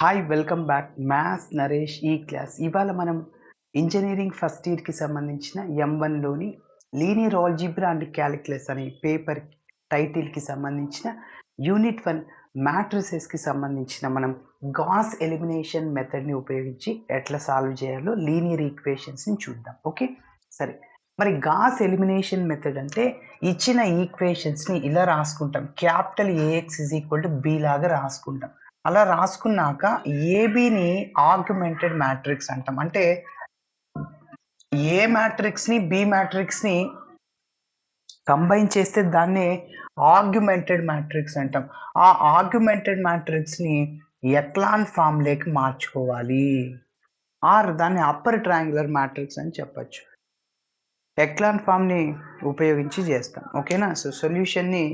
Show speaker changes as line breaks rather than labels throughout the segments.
Hi welcome back maths Naresh ఈ class. ఇవాళ మనం ఇంజనీరింగ్ ఫస్ట్ ఇయర్కి సంబంధించిన M1లోని లీనియర్ ఆల్జీబ్రా అండ్ క్యాలిక్యులస్ అనే పేపర్ టైటిల్కి సంబంధించిన యూనిట్ 1 మ్యాట్రిసెస్కి సంబంధించిన మనం గాస్ ఎలిమినేషన్ మెథడ్ని ఉపయోగించి ఎట్లా సాల్వ్ చేయాలో లీనియర్ ఈక్వేషన్స్ని చూద్దాం. ఓకే, సరే. మరి గాస్ ఎలిమినేషన్ మెథడ్ అంటే ఇచ్చిన ఈక్వేషన్స్ని ఇలా రాసుకుంటాం. Capital AX is equal to B లాగా రాసుకుంటాం. అలా రాసుకున్నాక ఏబిని ఆగ్మెంటెడ్ మ్యాట్రిక్స్ అంటాం. అంటే ఏ మ్యాట్రిక్స్ని బి మ్యాట్రిక్స్ని కంబైన్ చేస్తే దాన్ని ఆగ్మెంటెడ్ మ్యాట్రిక్స్ అంటాం. ఆ ఆగ్మెంటెడ్ మ్యాట్రిక్స్ని ఎక్లాన్ ఫామ్లోకి మార్చుకోవాలి, ఆర్ దాన్ని అప్పర్ ట్రయాంగులర్ మ్యాట్రిక్స్ అని చెప్పచ్చు. ఎక్లాన్ ఫామ్ని ఉపయోగించి చేస్తాం. ఓకేనా? సో సొల్యూషన్ని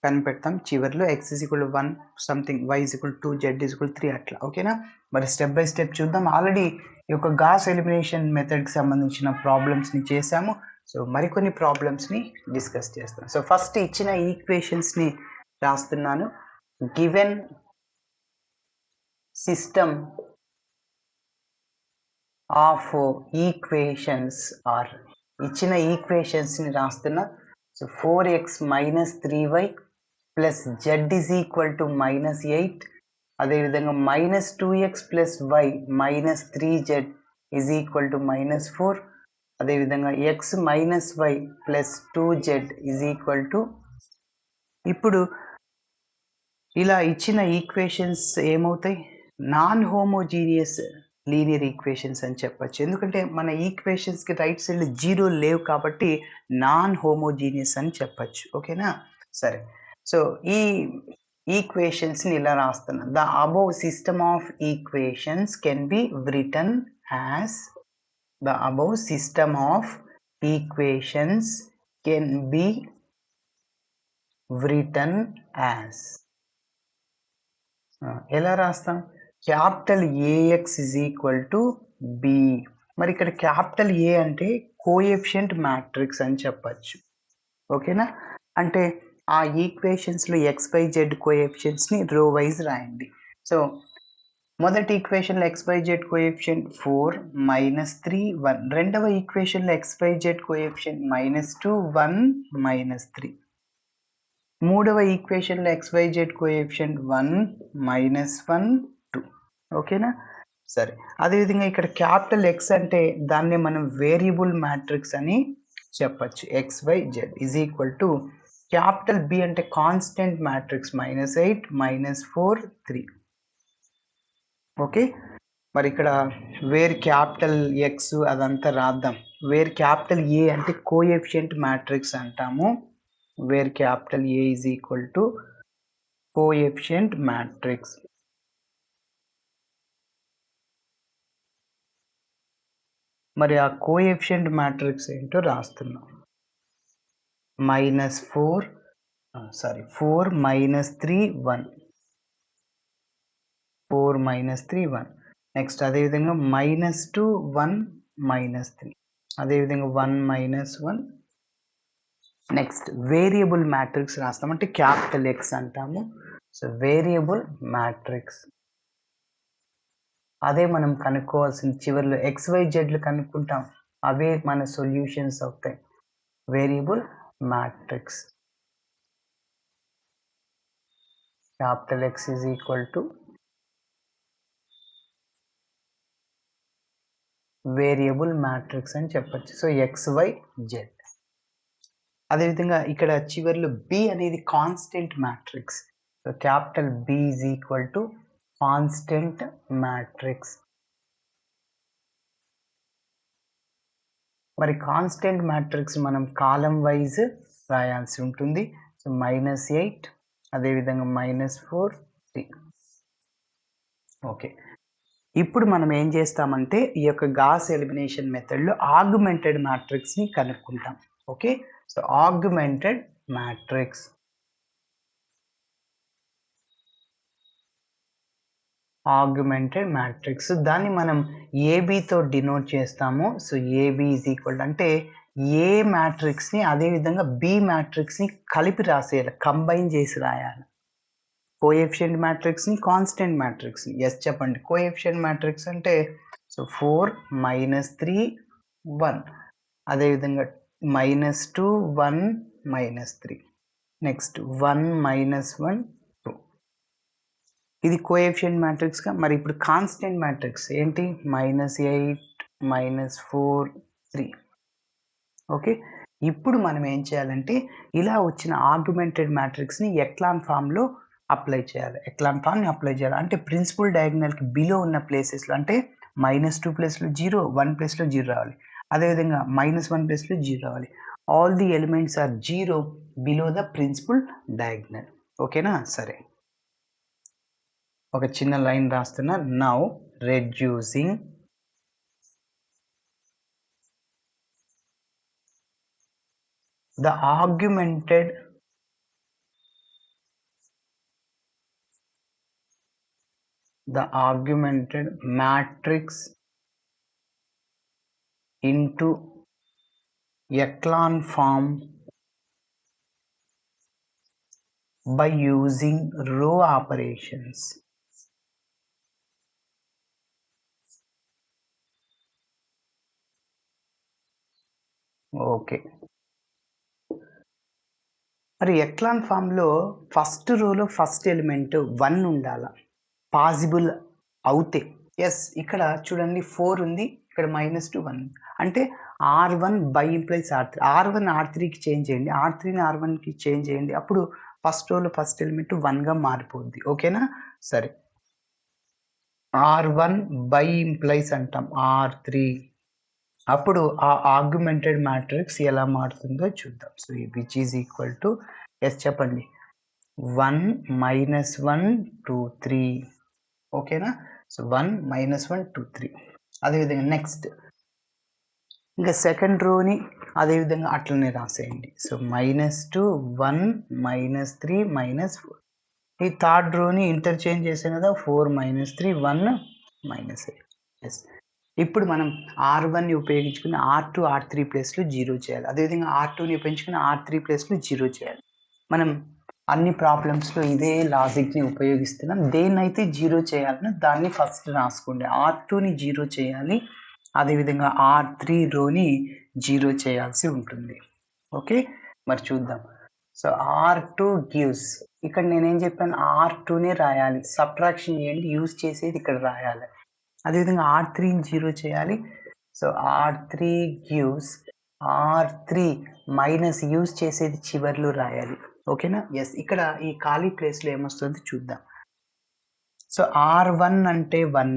కనిపెడతాం చివరిలో. x = 1 సంథింగ్, y = 2, z = 3 అట్లా. ఓకేనా? మరి స్టెప్ బై స్టెప్ చూద్దాం. ఆల్రెడీ ఈ యొక్క గాస్ ఎలిమినేషన్ మెథడ్కి సంబంధించిన ప్రాబ్లమ్స్ని చేసాము. సో మరికొన్ని ప్రాబ్లమ్స్ని డిస్కస్ చేస్తాం. సో ఫస్ట్ ఇచ్చిన ఈక్వేషన్స్ని రాస్తున్నాను. Given system of equations or ఇచ్చిన ఈక్వేషన్స్ని రాస్తున్నా. So 4x - 3y plus z = -8, అదేవిధంగా -2x + y - 3z = -4, అదేవిధంగా x - y ప్లస్ 2z ఇప్పుడు ఇలా ఇచ్చిన ఈక్వేషన్స్ ఏమవుతాయి? నాన్ హోమోజీనియస్ లీనియర్ ఈక్వేషన్స్ అని చెప్పచ్చు. ఎందుకంటే మన ఈక్వేషన్స్కి రైట్ సైడ్ 0 లేవు కాబట్టి నాన్ హోమోజీనియస్ అని చెప్పచ్చు. ఓకేనా? సరే. సో ఈ ఈక్వేషన్స్ని ఇలా రాస్తున్నా. The above system of equations can be written as the above system of equations can be written as ఎలా రాస్తాం? Capital AX is equal to B. మరి ఇక్కడ క్యాపిటల్ ఏ అంటే కోఎఫిషియంట్ మ్యాట్రిక్స్ అని చెప్పచ్చు. ఓకేనా? అంటే ఆ ఈక్వేషన్స్లో XYZ కోఎఫిషియంట్స్ని రో వైజ్ రాయండి. సో మొదటి ఈక్వేషన్లో XYZ కోఎఫిషియంట్ 4 - 3 1, రెండవ ఈక్వేషన్లో XYZ కోఎఫిషియంట్ -2 1 -3, మూడవ ఈక్వేషన్లో XYZ కోఎఫిషియంట్ 1 -1 2. ఓకేనా? సరే. అదేవిధంగా ఇక్కడ క్యాపిటల్ X అంటే దాన్ని మనం వేరియబుల్ మ్యాట్రిక్స్ అని చెప్పచ్చు. XYZ is equal to capital B అంటే కాన్స్టెంట్ మ్యాట్రిక్స్ -8 -4 3. ఓకే, మరి ఇక్కడ వేర్ క్యాపిటల్ X అదంతా రాద్దాం. వేర్ క్యాపిటల్ A అంటే కోఎఫిషియంట్ మ్యాట్రిక్స్ అంటాము. Where capital A is equal to coefficient matrix. మరి ఆ కోఎఫిషియంట్ మ్యాట్రిక్స్ ఏంటో రాస్తున్నాం. -4 -3 1, 4 -3 1. నెక్స్ట్ అదేవిధంగా -2 1 -3, అదేవిధంగా 1 -1. నెక్స్ట్ వేరియబుల్ మ్యాట్రిక్స్ రాస్తాం. అంటే క్యాపిటల్ X అంటాము. సో వేరియబుల్ మ్యాట్రిక్స్ అదే మనం కనుక్కోవాల్సిన చివరిలో XYZలు కనుక్కుంటాం. అవే మన సొల్యూషన్స్ అవుతాయి. Variable matrix capital X is equal to variable matrix అని చెప్పచ్చు. So XYZ. అదేవిధంగా ఇక్కడ చివరిలో B అనేది constant matrix. So capital B is equal to constant matrix. మరి కాన్స్టెంట్ మ్యాట్రిక్స్ మనం కాలం వైజ్ రాయాల్సి ఉంటుంది. సో -8, అదేవిధంగా -4 3. ఓకే, ఇప్పుడు మనం ఏం చేస్తామంటే ఈ యొక్క గాస్ ఎలిమినేషన్ మెథడ్లో ఆగ్మెంటెడ్ మ్యాట్రిక్స్ని కనుక్కుంటాం. ఓకే, సో ఆగ్మెంటెడ్ మ్యాట్రిక్స్ దాన్ని మనం ఏబితో డినోట్ చేస్తాము. సో ఏబి ఈజ్ ఈక్వల్ అంటే ఏ మ్యాట్రిక్స్ని అదేవిధంగా బి మ్యాట్రిక్స్ని కలిపి రాసేయాలి, కంబైన్ చేసి రాయాలి. కోఎఫిషియంట్ మ్యాట్రిక్స్ని కాన్స్టెంట్ మ్యాట్రిక్స్ని. ఎస్ చెప్పండి. కోఎఫిషియంట్ మ్యాట్రిక్స్ అంటే సో 4 -3 1 అదేవిధంగా -2 1 -3 నెక్స్ట్ 1 -1 2 ఇది కోఎఫిషియంట్ మ్యాట్రిక్స్గా. మరి ఇప్పుడు కాన్స్టెంట్ మ్యాట్రిక్స్ ఏంటి -8 -4 3 ఓకే. ఇప్పుడు మనం ఏం చేయాలంటే ఇలా వచ్చిన ఆర్గ్యుమెంటెడ్ మ్యాట్రిక్స్ని ఎక్లాన్ ఫామ్లో అప్లై చేయాలి. ఎక్లాన్ ఫామ్ని అప్లై చేయాలి అంటే ప్రిన్సిపల్ డయాగ్నల్కి బిలో ఉన్న ప్లేసెస్లో అంటే -2 ప్లేస్లో 0 1 ప్లేస్లో 0 రావాలి. అదేవిధంగా -1 ప్లేస్లో 0 రావాలి. All the elements are 0 below the principal diagonal. ఓకేనా? సరే, ఒక చిన్న లైన్ రాస్తున్నా. Now reducing the augmented matrix into echelon form by using row operations. Okay, మరి ఎక్లాన్ ఫామ్లో ఫస్ట్ రోలో ఫస్ట్ ఎలిమెంట్ 1 ఉండాలా పాసిబుల్ అవుతే. ఎస్, ఇక్కడ చూడండి 4 ఉంది, ఇక్కడ -2 1 అంటే R1 by implies R3. R1 R3కి change చేయండి, R3ని R1కి చేంజ్ చేయండి, అప్పుడు ఫస్ట్ రోలో ఫస్ట్ ఎలిమెంట్ 1గా మారిపోద్ది. ఓకేనా? సరే, R1 బై ఇంప్లైస్ అంటాం R3, అప్పుడు ఆ ఆర్గ్యుమెంటెడ్ మ్యాట్రిక్స్ ఎలా మారుతుందో చూద్దాం. So which is equal to yes చెప్పండి 1 -1 2 3. ఓకేనా? సో 1 -1 2 3. అదేవిధంగా నెక్స్ట్ ఇంకా సెకండ్ రోని అదేవిధంగా అట్లనే రాసేయండి. సో -2 1 -3 -4. ఈ థర్డ్ రోని ఇంటర్చేంజ్ చేసాం కదా, 4 -3 1 -8. ఎస్, ఇప్పుడు మనం R1ని ఉపయోగించుకుని R2 R3 ప్లేస్లో 0 చేయాలి. అదేవిధంగా R2ని ఉపయోగించుకుని R3 ప్లేస్లో 0 చేయాలి. మనం అన్ని ప్రాబ్లమ్స్లో ఇదే లాజిక్ని ఉపయోగిస్తున్నాం. దేన్నైతే 0 చేయాలనో దాన్ని ఫస్ట్ రాసుకోండి. R2ని 0 చేయాలి, అదేవిధంగా R3 రోని 0 చేయాల్సి ఉంటుంది. ఓకే, మరి చూద్దాం. సో R2 గివ్స్, ఇక్కడ నేనేం చెప్పాను, R2నే రాయాలి, సబ్ట్రాక్షన్ చేయండి, యూజ్ చేసేది ఇక్కడ రాయాలి. అదేవిధంగా R3ని 0 చేయాలి. So R3 gives R3 minus use చేసేది చివర్లో రాయాలి. ఓకేనా? ఎస్, ఇక్కడ ఈ ఖాళీ ప్లేస్లో ఏమొస్తుంది చూద్దాం. సో R1 అంటే 1,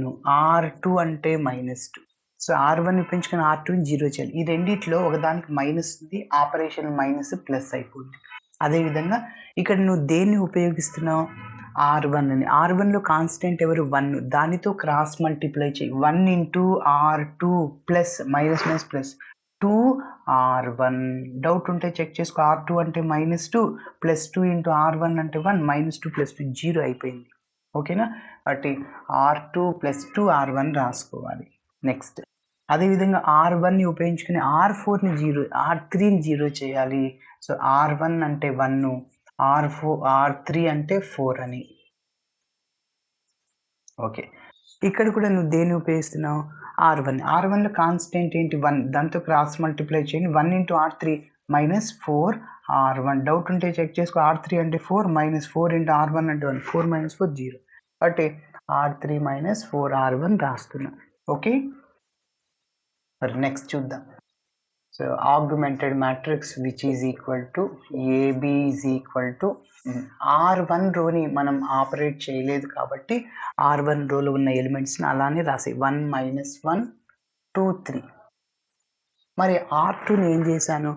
R2 అంటే -2. సో R1 పెంచుకొని R2ని 0 చేయాలి. ఈ రెండిట్లో ఒకదానికి మైనస్ ఉంది, ఆపరేషన్ మైనస్ ప్లస్ అయిపోద్ది. అదేవిధంగా ఇక్కడ నువ్వు దేన్ని ఉపయోగిస్తున్నావు, R1ని. R1లో కాన్స్టెంట్ ఎవరు 1, దానితో క్రాస్ మల్టిప్లై చేయి. 1 × R2 plus minus plus 2 R1. Doubt ఉంటే చెక్ చేసుకో. R2 అంటే -2 ప్లస్ 2 × R1 అంటే 1 -2 ప్లస్ 2 0 అయిపోయింది. ఓకేనా? అంటే R2 ప్లస్ 2 R1 రాసుకోవాలి. నెక్స్ట్ అదేవిధంగా R1ని ఉపయోగించుకుని R4ని 0 R3ని 0 చేయాలి. సో R1 అంటే 1, R3 అంటే 4 అని. ఓకే, ఇక్కడ కూడా నువ్వు దేన్ని ఉపయోగిస్తున్నావు, R1లో కాన్స్టెంట్ ఏంటి 1, దాంతో క్రాస్ మల్టిప్లై చేయండి. 1 × R3 -4 R1. డౌట్ ఉంటే చెక్ చేసుకో. R3 అంటే 4 -4 × R1 అంటే 1, 4 - 4 0. అంటే R3 -4 R1 రాస్తున్నా. ఓకే, మరి నెక్స్ట్ చూద్దాం. So augmented matrix which is equal to AB is equal to R1 రోని మనం ఆపరేట్ చేయలేదు కాబట్టి R1 రోలో ఉన్న ఎలిమెంట్స్ని అలానే రాసి 1 -1 2 3. మరి R2ని ఏం చేశాను,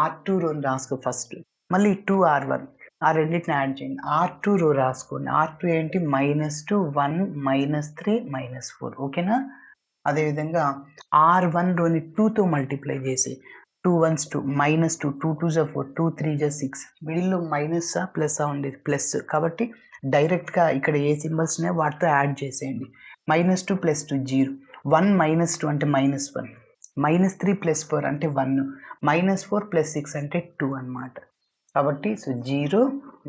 R2 రోని రాసుకో ఫస్ట్, మళ్ళీ 2 R1, ఆ రెండింటిని యాడ్ చేయండి. R2 రో రాసుకోండి. R2 ఏంటి -2 1 -3 -4. ఓకేనా? అదేవిధంగా R1 రోని 2తో మల్టిప్లై చేసి 2 1s 2 -2 2 2s 4 2 3s 6. మిడిల్లో మైనసా ప్లస్సా ఉండేది, ప్లస్ కాబట్టి డైరెక్ట్గా ఇక్కడ ఏ సింబల్స్ ఉన్నాయో వాటితో యాడ్ చేసేయండి. -2 + 2 0, 1 -2 అంటే -1, -3 + 4 అంటే 1, -4 + 6 అంటే 2 అన్నమాట. కాబట్టి సో 0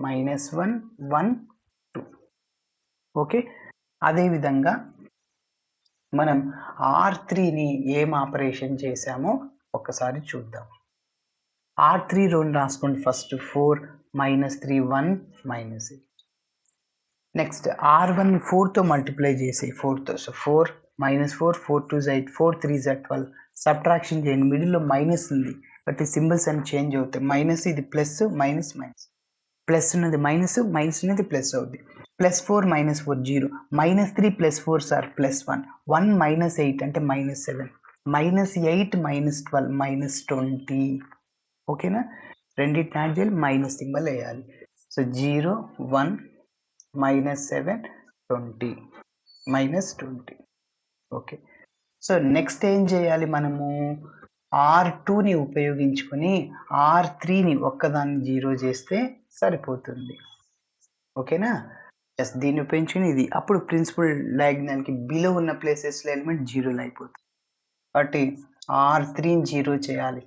-1 1 2. ఓకే. అదేవిధంగా మనం R3ని ఏం ఆపరేషన్ చేసామో ఒక్కసారి చూద్దాం. R3 రోని రాసుకోండి. ఫస్ట్ 4 -3 1 -8. నెక్స్ట్ R1 4తో మల్టిప్లై చేసి 4తో, సో 4 -4 4 2 8 4 3 12 సబ్ట్రాక్షన్ చేయండి. మిడిల్లో మైనస్ ఉంది బట్ ఈ సింబల్స్ అన్ని చేంజ్ అవుతాయి. మైనస్ ఇది ప్లస్, మైనస్ మైనస్, ప్లస్ ఉన్నది మైనస్, మైనస్ ఉన్నది ప్లస్ అవుద్ది. +4 -4 0, -3 +4 సార్ +1, 1 -8 అంటే -7, -8 -12 -20. ఓకేనా? రెండింటిని యాడ్ చేయాలి, మైనస్ సింబల్ వేయాలి. సో 0 1 -7 20 -20. ఓకే. సో నెక్స్ట్ ఏం చేయాలి మనము? R2ని ఉపయోగించుకొని R3ని ఒక్కదాన్ని 0 చేస్తే సరిపోతుంది. ఓకేనా? ఎస్, దీన్ని ఉపయోగించుకుని ఇది అప్పుడు ప్రిన్సిపల్ డయాగ్నల్కి బిలో ఉన్న ప్లేసెస్లో ఎలిమెంట్ 0 అయిపోతుంది. కాబట్టి R3ని 0 చేయాలి.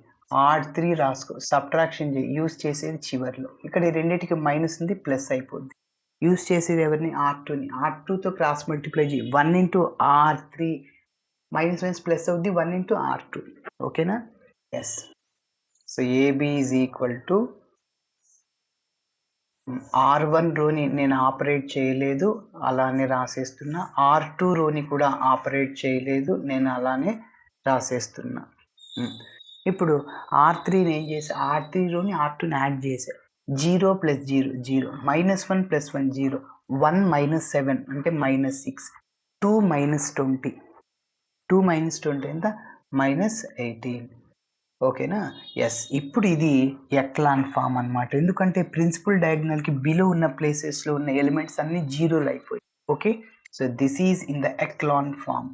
R3 రాసుకో, సబ్ట్రాక్షన్ చేయి, యూజ్ చేసేది చివరిలో. ఇక్కడ ఈ రెండింటికి మైనస్ ఉంది, ప్లస్ అయిపోద్ది. యూజ్ చేసేది ఎవరిని? R2ని. R2తో క్రాస్ మల్టిప్లై చేయి, 1 × R3 మైనస్ ప్లస్ అవుద్ది, 1 × R2. ఓకేనా? Yes. So AB is equal to R1 రోని నేను ఆపరేట్ చేయలేదు, అలానే రాసేస్తున్నా. R2 రోని కూడా ఆపరేట్ చేయలేదు, నేను అలానే రాసేస్తున్నా. ఇప్పుడు R3ని ఏం చేసా? R3 రోని R2ని యాడ్ చేసా. 0 + 0 0, -1 + 1 0, 1 - 7 అంటే -6, 2 - 20, 2 - 20 ఎంత? -18. ఓకేనా? ఎస్. ఇప్పుడు ఇది ఎక్లాన్ ఫామ్ అన్నమాట. ఎందుకంటే ప్రిన్సిపల్ డయాగ్నల్కి బిలో ఉన్న ప్లేసెస్లో ఉన్న ఎలిమెంట్స్ అన్ని 0 అయిపోయాయి. Okay. So this is in the echelon form.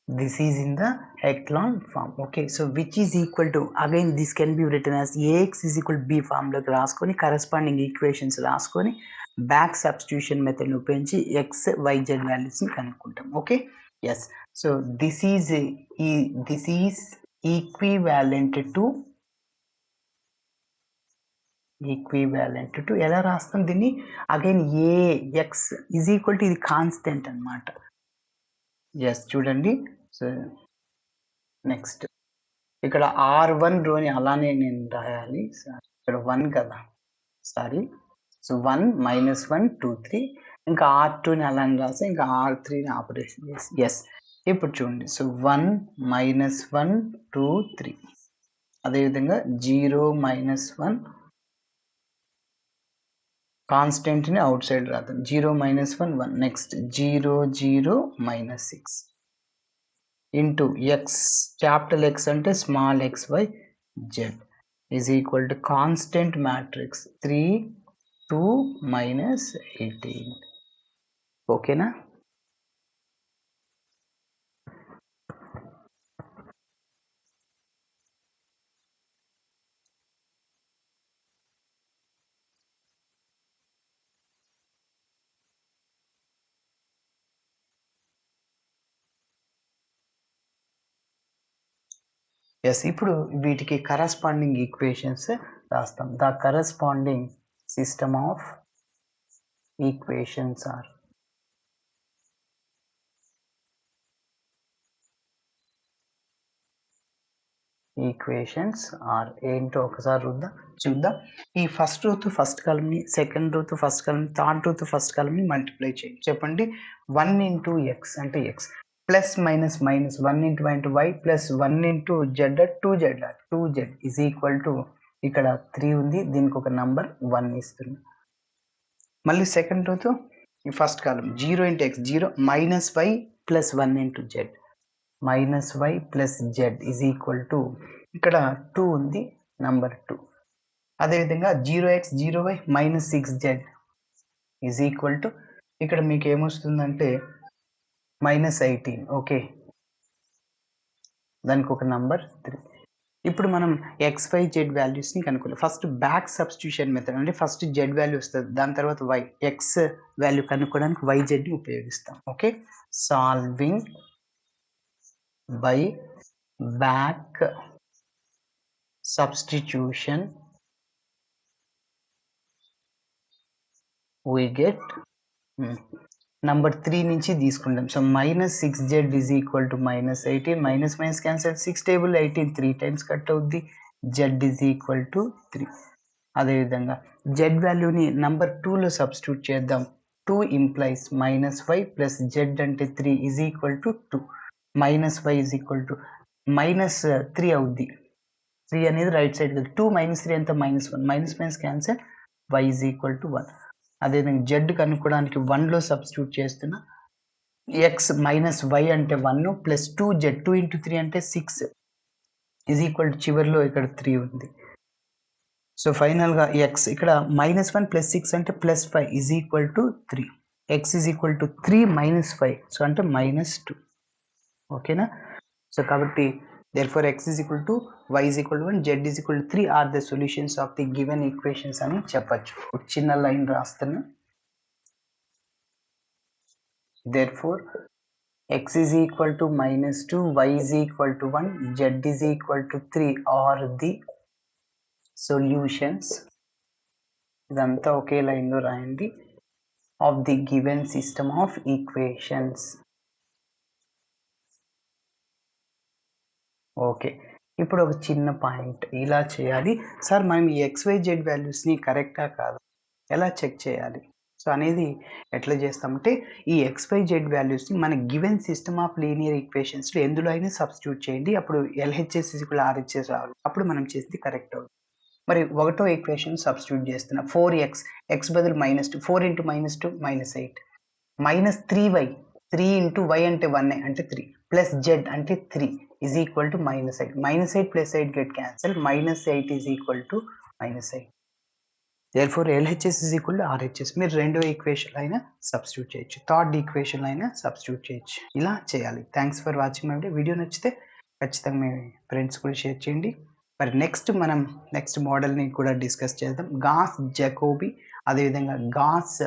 This is in the echelon form. Okay, so which is equal to, again this can be written as Ax is equal to B form లోకి రాసుకొని corresponding equations రాసుకొని back substitution method ఉపయోగించి x y z values ని కనుక్కుంటాం. Okay. Yes. So this is equivalent to ఎలా రాస్తాం దీన్ని? Again Ax is equal to, ఇది కాన్స్టెంట్ అన్నమాట. ఎస్, చూడండి. సో నెక్స్ట్ ఇక్కడ R1 రోని అలానే నేను రాయాలి. ఇక్కడ 1 కదా, సారీ. సో 1 -1 2 3, ఇంకా R2ని అలానే రాసి ఇంకా R3ని ఆపరేషన్ చేసి. ఎస్. ఇప్పుడు చూడండి. సో 1 -1 2 3, అదేవిధంగా 0 -1 కాన్స్టెంట్ని అవుట్ సైడ్ రాద్దాం. 0 -1 1, next 0 0 -6 into x, capital X అంటే small xy z is equal to constant matrix 3 2 -18. ఓకేనా? ఎస్. ఇప్పుడు వీటికి కరస్పాండింగ్ ఈక్వేషన్స్ రాస్తాం. The corresponding system of equations are ఏంటో ఒకసారి చూద్దాం. ఈ ఫస్ట్ రోతో ఫస్ట్ కాలమ్ని, సెకండ్ రోతో ఫస్ట్ కాలమ్, థర్డ్ రోతో ఫస్ట్ కాలమ్ని మల్టిప్లై చేయండి. చెప్పండి. 1 × x అంటే x, plus minus minus 1 × y అంటే y, plus 1 × z 2z is equal to, ఇక్కడ 3 ఉంది, దీనికి ఒక నంబర్ 1 ఇస్తుంది. మళ్ళీ సెకండ్ రోతో ఈ first column 0 × x 0, -y plus 1 × z, -y plus z is equal to, ఇక్కడ 2 ఉంది, నంబర్ 2. అదేవిధంగా 0x 0y -6z is equal to, ఇక్కడ మీకు ఏమొస్తుందంటే -18. ఓకే, దానికి ఒక నంబర్ 3. ఇప్పుడు మనం XYZ వాల్యూస్ని కనుక్కోవాలి. ఫస్ట్ బ్యాక్ సబ్స్టిట్యూషన్ మెథడ్ అంటే ఫస్ట్ Z వాల్యూ వస్తుంది, దాని తర్వాత Y, X వాల్యూ కనుక్కోవడానికి YZని ఉపయోగిస్తాం. Okay. Solving buy back substitution we get number 3 నుంచి తీసుకుంటాం. So -6z is equal to -18 minus minus cancel 6 table 18 3 times cut అవుద్ది. z is equal to 3. అదేవిధంగా z వాల్యూని నంబర్ 2లో సబ్స్టిట్యూట్ చేద్దాం. 2 ఇంప్లైస్ -5 ప్లస్ z అంటే 3 is equal to 2. -5 is equal to -3 అవుద్ది. 3 అనేది రైట్ సైడ్ కదా. 2 - 3 ఎంత -1 minus minus cancel y is equal to 1. అదేవిధంగా జెడ్ కనుక్కోవడానికి 1లో సబ్స్టిట్యూట్ చేస్తున్నా. ఎక్స్ మైనస్ వై అంటే 1 ప్లస్ 2z 2 × 3 అంటే 6 ఈజ్ ఈక్వల్ టు చివరిలో ఇక్కడ 3 ఉంది. సో ఫైనల్గా ఎక్స్ ఇక్కడ -1 ప్లస్ 6 అంటే +5 is equal to 3. X is equal to 3 - 5 so అంటే -2. ఓకేనా. సో కాబట్టి therefore x is equal to y is equal to 1 z is equal to 3 are the solutions of the given equations అని చెప్పొచ్చు. ఒక చిన్న line రాస్తున్నా. therefore x is equal to -2 y is equal to 1 z is equal to 3 are the solutions. ఇదంతా ఒకే లైన్లో రాయండి. of the given system of equations. Okay. ఇప్పుడు ఒక చిన్న పాయింట్ ఇలా చేయాలి సార్, మనం ఈ XYZ వాల్యూస్ని కరెక్టా కాదా ఎలా చెక్ చేయాలి సో అనేది ఎట్లా చేస్తామంటే ఈ XYZ వాల్యూస్ని మన గివెన్ సిస్టమ్ ఆఫ్ లీనియర్ ఈక్వేషన్స్లో ఎందులో అయినా సబ్స్టిట్యూట్ చేయండి. అప్పుడు LHS = RHS రావాలి. అప్పుడు మనం చేసేది కరెక్ట్ అవుతుంది. మరి ఒకటో ఈక్వేషన్ సబ్స్టిట్యూట్ చేస్తున్నా. 4x x బదులు -2 4 × -2 -8 -3y 3 × y అంటే 1 అంటే 3 ప్లస్ z అంటే 3 is equal to -8 -8 plus 8 get cancel -8 is equal to -8. therefore LHS = RHS. మీరు రెండో ఈక్వేషన్ అయినా సబ్స్టిట్యూట్ చేయొచ్చు, థర్డ్ ఈక్వేషన్ అయినా సబ్స్టిట్యూట్ చేయొచ్చు. ఇలా చేయాలి. Thanks for watching my video. నచ్చితే ఖచ్చితంగా మీ ఫ్రెండ్స్ కూడా షేర్ చేయండి. మరి నెక్స్ట్ మోడల్ని కూడా డిస్కస్ చేద్దాం. గాస్ జాకోబీ అదేవిధంగా గాస్